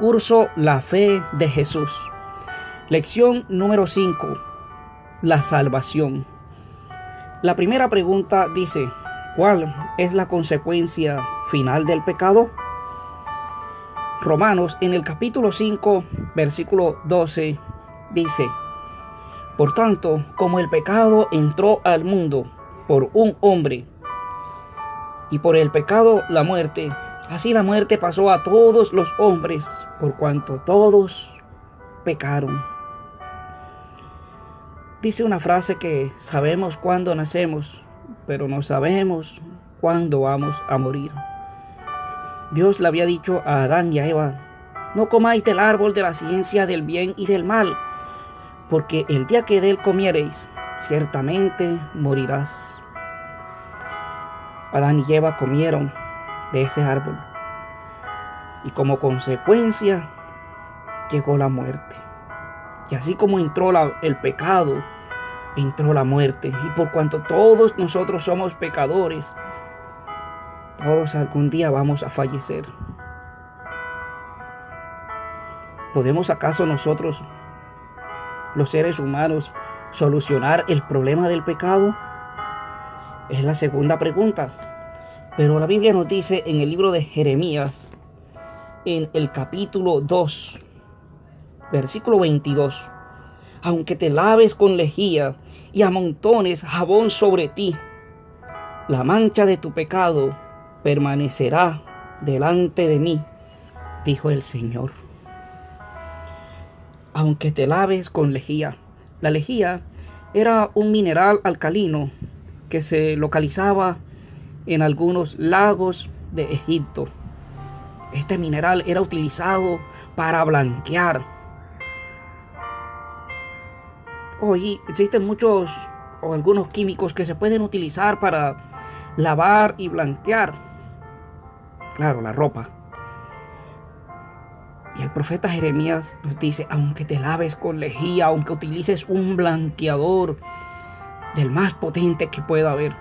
curso La fe de Jesús. Lección número 5. La salvación. La primera pregunta dice: ¿cuál es la consecuencia final del pecado? Romanos, en el capítulo 5, versículo 12, dice: por tanto, como el pecado entró al mundo por un hombre, y por el pecado la muerte, así la muerte pasó a todos los hombres, por cuanto todos pecaron. Dice una frase que sabemos cuándo nacemos, pero no sabemos cuándo vamos a morir. Dios le había dicho a Adán y a Eva: no comáis del árbol de la ciencia del bien y del mal, porque el día que de él comiereis, ciertamente morirás. Adán y Eva comieron de ese árbol, y como consecuencia llegó la muerte. Y así como entró el pecado, entró la muerte. Y por cuanto todos nosotros somos pecadores, todos algún día vamos a fallecer. ¿Podemos acaso nosotros, los seres humanos, solucionar el problema del pecado? Es la segunda pregunta. Pero la Biblia nos dice en el libro de Jeremías, en el capítulo 2, versículo 22: aunque te laves con lejía y amontones jabón sobre ti, la mancha de tu pecado permanecerá delante de mí, dijo el Señor. Aunque te laves con lejía. La lejía era un mineral alcalino que se localizaba en algunos lagos de Egipto. Este mineral era utilizado para blanquear. Hoy existen muchos o algunos químicos que se pueden utilizar para lavar y blanquear, claro, la ropa. Y el profeta Jeremías nos dice: aunque te laves con lejía, aunque utilices un blanqueador del más potente que pueda haber,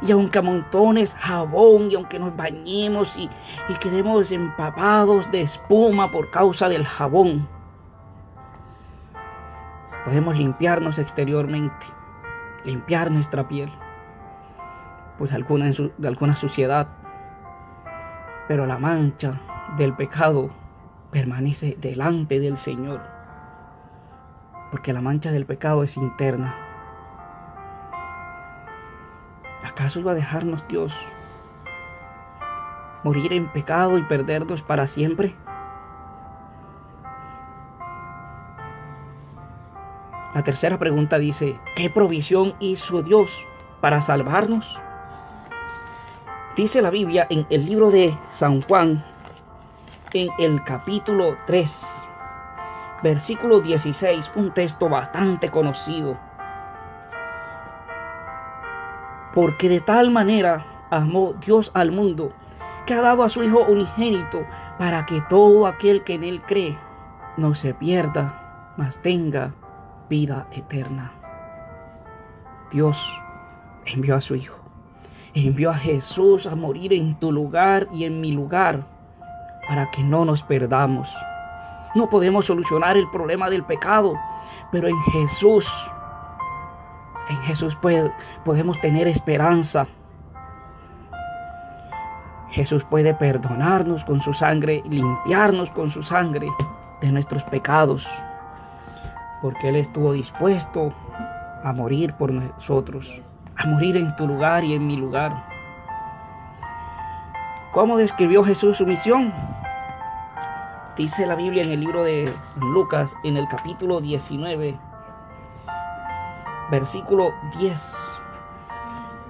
y aunque amontones jabón, y aunque nos bañemos y quedemos empapados de espuma por causa del jabón, podemos limpiarnos exteriormente, limpiar nuestra piel, pues de alguna suciedad, pero la mancha del pecado permanece delante del Señor, porque la mancha del pecado es interna. ¿Acaso iba a dejarnos Dios morir en pecado y perdernos para siempre? La tercera pregunta dice: ¿qué provisión hizo Dios para salvarnos? Dice la Biblia en el libro de San Juan, en el capítulo 3, versículo 16, un texto bastante conocido: porque de tal manera amó Dios al mundo, que ha dado a su Hijo unigénito, para que todo aquel que en él cree no se pierda, mas tenga vida eterna. Dios envió a su Hijo, envió a Jesús a morir en tu lugar y en mi lugar, para que no nos perdamos. No podemos solucionar el problema del pecado, pero en Jesús podemos tener esperanza. Jesús puede perdonarnos con su sangre, limpiarnos con su sangre de nuestros pecados, porque Él estuvo dispuesto a morir por nosotros, a morir en tu lugar y en mi lugar. ¿Cómo describió Jesús su misión? Dice la Biblia en el libro de San Lucas, en el capítulo 19, versículo 10: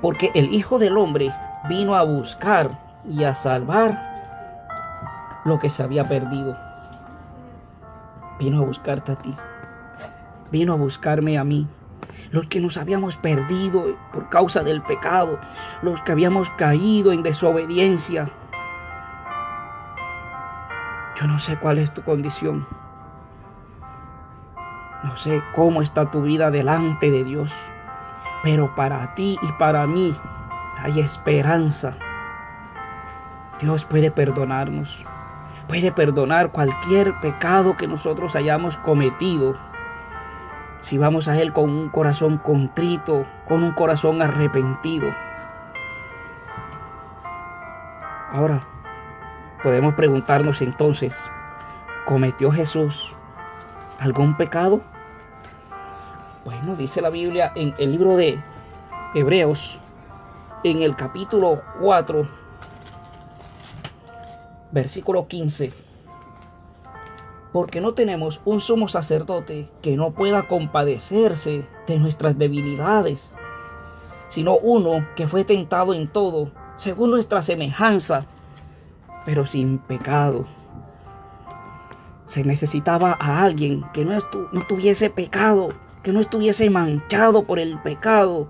porque el Hijo del Hombre vino a buscar y a salvar lo que se había perdido. Vino a buscarte a ti, vino a buscarme a mí, los que nos habíamos perdido por causa del pecado, los que habíamos caído en desobediencia. Yo no sé cuál es tu condición, no sé cómo está tu vida delante de Dios, pero para ti y para mí hay esperanza. Dios puede perdonarnos, puede perdonar cualquier pecado que nosotros hayamos cometido. Si vamos a Él con un corazón contrito, con un corazón arrepentido. Ahora, podemos preguntarnos entonces, ¿cometió Jesús algún pecado? Bueno, dice la Biblia en el libro de Hebreos, en el capítulo 4, versículo 15. Porque no tenemos un sumo sacerdote que no pueda compadecerse de nuestras debilidades, sino uno que fue tentado en todo, según nuestra semejanza, pero sin pecado. Se necesitaba a alguien que no tuviese pecado, que no estuviese manchado por el pecado,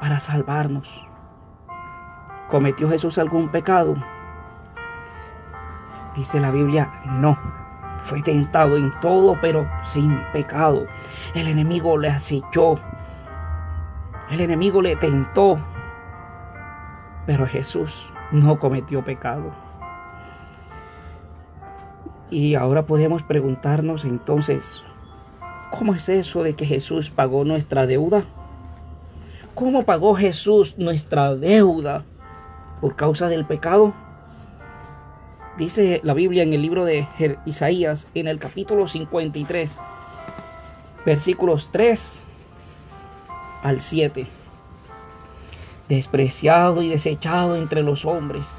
para salvarnos. ¿Cometió Jesús algún pecado? Dice la Biblia, no. Fue tentado en todo, pero sin pecado. El enemigo le acechó. El enemigo le tentó. Pero Jesús no cometió pecado. Y ahora podemos preguntarnos entonces, ¿cómo es eso de que Jesús pagó nuestra deuda? ¿Cómo pagó Jesús nuestra deuda por causa del pecado? Dice la Biblia en el libro de Isaías, en el capítulo 53, versículos 3 al 7. Despreciado y desechado entre los hombres,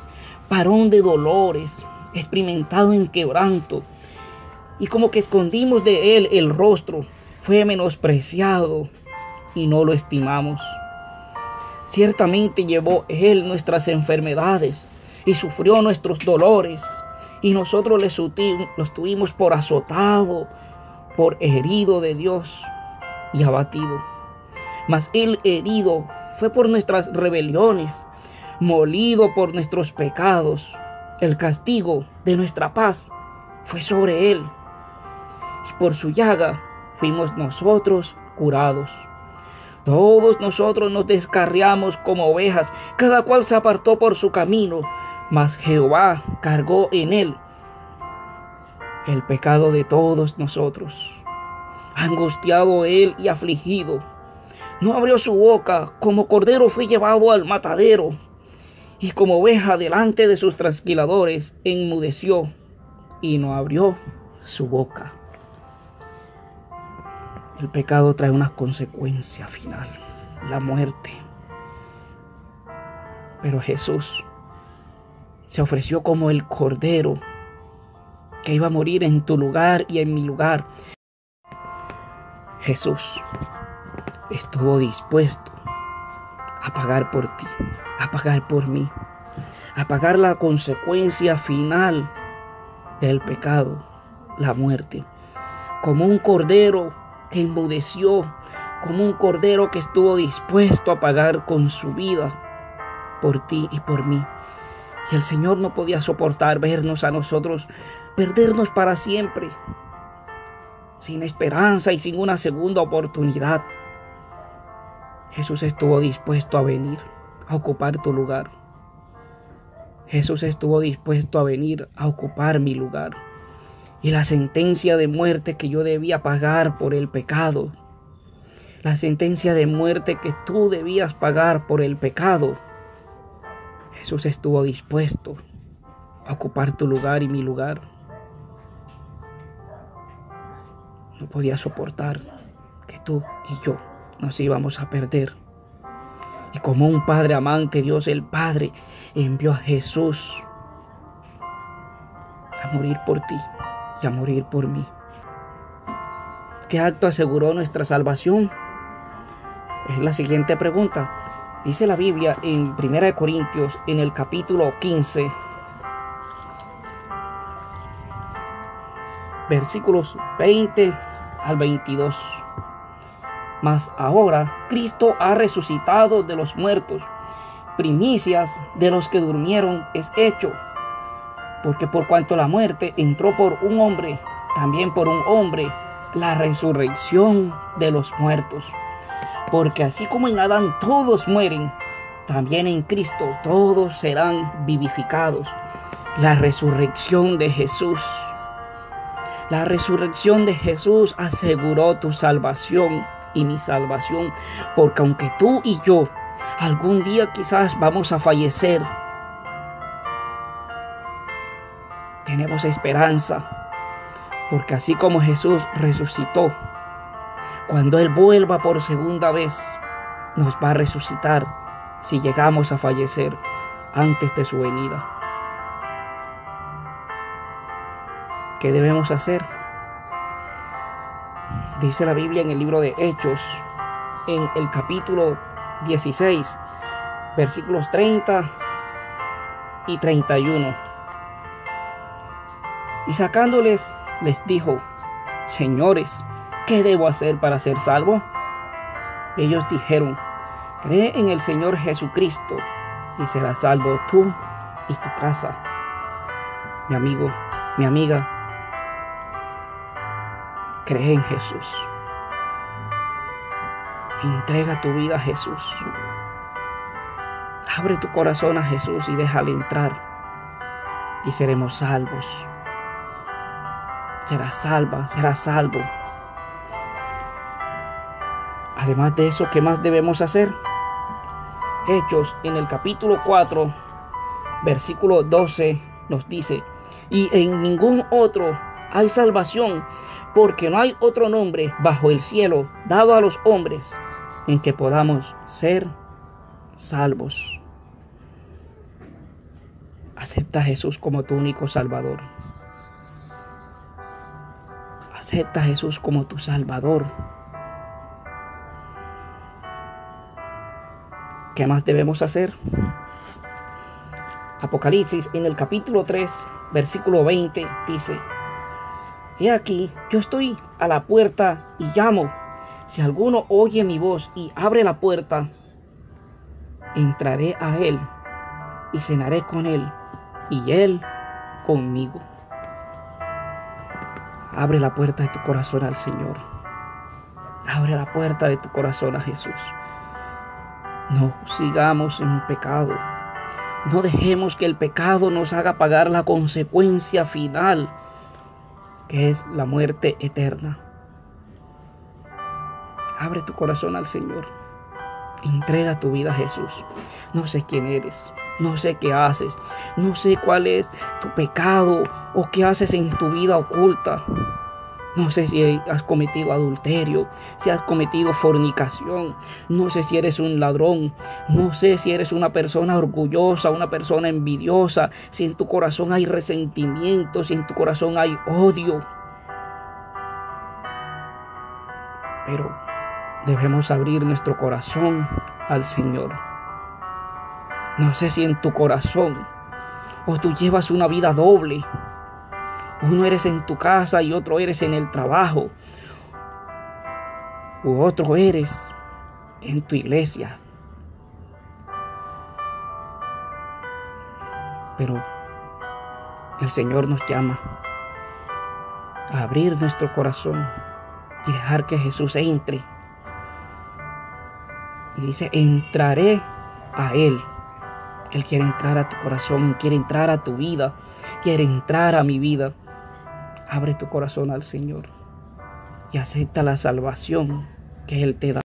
varón de dolores, experimentado en quebranto, y como que escondimos de él el rostro, fue menospreciado y no lo estimamos. Ciertamente llevó él nuestras enfermedades y sufrió nuestros dolores, y nosotros los tuvimos por azotado, por herido de Dios y abatido. Mas él herido fue por nuestras rebeliones, molido por nuestros pecados. El castigo de nuestra paz fue sobre él, y por su llaga fuimos nosotros curados. Todos nosotros nos descarriamos como ovejas, cada cual se apartó por su camino, mas Jehová cargó en él el pecado de todos nosotros. Angustiado él y afligido, no abrió su boca, como cordero fue llevado al matadero, y como oveja delante de sus trasquiladores enmudeció y no abrió su boca. El pecado trae una consecuencia final, la muerte. Pero Jesús se ofreció como el cordero que iba a morir en tu lugar y en mi lugar. Jesús estuvo dispuesto a pagar por ti, a pagar por mí, a pagar la consecuencia final del pecado, la muerte. Como un cordero que enmudeció, como un cordero que estuvo dispuesto a pagar con su vida por ti y por mí. Y el Señor no podía soportar vernos a nosotros perdernos para siempre, sin esperanza y sin una segunda oportunidad. Jesús estuvo dispuesto a venir a ocupar tu lugar. Jesús estuvo dispuesto a venir a ocupar mi lugar. Y la sentencia de muerte que yo debía pagar por el pecado, la sentencia de muerte que tú debías pagar por el pecado, Jesús estuvo dispuesto a ocupar tu lugar y mi lugar. No podía soportar que tú y yo nos íbamos a perder. Y como un Padre amante, Dios el Padre envió a Jesús a morir por ti y a morir por mí. ¿Qué acto aseguró nuestra salvación? Es la siguiente pregunta. Dice la Biblia en 1 Corintios, en el capítulo 15, versículos 20 al 22. Mas ahora Cristo ha resucitado de los muertos, primicias de los que durmieron es hecho. Porque por cuanto la muerte entró por un hombre, también por un hombre la resurrección de los muertos. Porque así como en Adán todos mueren, también en Cristo todos serán vivificados. la resurrección de Jesús. La resurrección de Jesús aseguró tu salvación y mi salvación, porque aunque tú y yo algún día quizás vamos a fallecer, tenemos esperanza, porque así como Jesús resucitó, cuando Él vuelva por segunda vez, nos va a resucitar si llegamos a fallecer antes de su venida. ¿Qué debemos hacer? Dice la Biblia en el libro de Hechos, en el capítulo 16, versículos 30 y 31. Y sacándoles, les dijo: Señores, ¿qué debo hacer para ser salvo? Ellos dijeron: Cree en el Señor Jesucristo y serás salvo tú y tu casa. Mi amigo, mi amiga, cree en Jesús. Entrega tu vida a Jesús. Abre tu corazón a Jesús y déjale entrar. Y seremos salvos. Serás salva, serás salvo. Además de eso, ¿qué más debemos hacer? Hechos en el capítulo 4, versículo 12 nos dice: Y en ningún otro hay salvación, porque no hay otro nombre bajo el cielo dado a los hombres en que podamos ser salvos. Acepta a Jesús como tu único Salvador. Acepta a Jesús como tu Salvador. ¿Qué más debemos hacer? Apocalipsis en el capítulo 3, versículo 20 dice: He aquí, yo estoy a la puerta y llamo. Si alguno oye mi voz y abre la puerta, entraré a él y cenaré con él y él conmigo. Abre la puerta de tu corazón al Señor. Abre la puerta de tu corazón a Jesús. No sigamos en pecado. No dejemos que el pecado nos haga pagar la consecuencia final, que es la muerte eterna. Abre tu corazón al Señor. Entrega tu vida a Jesús. No sé quién eres, no sé qué haces, no sé cuál es tu pecado o qué haces en tu vida oculta. No sé si has cometido adulterio, si has cometido fornicación, no sé si eres un ladrón, no sé si eres una persona orgullosa, una persona envidiosa, si en tu corazón hay resentimiento, si en tu corazón hay odio. Pero debemos abrir nuestro corazón al Señor. No sé si en tu corazón o tú llevas una vida doble. Uno eres en tu casa y otro eres en el trabajo. U otro eres en tu iglesia. Pero el Señor nos llama a abrir nuestro corazón y dejar que Jesús entre. Y dice: entraré a Él. Él quiere entrar a tu corazón, Él quiere entrar a tu vida, quiere entrar a mi vida. Abre tu corazón al Señor y acepta la salvación que Él te da.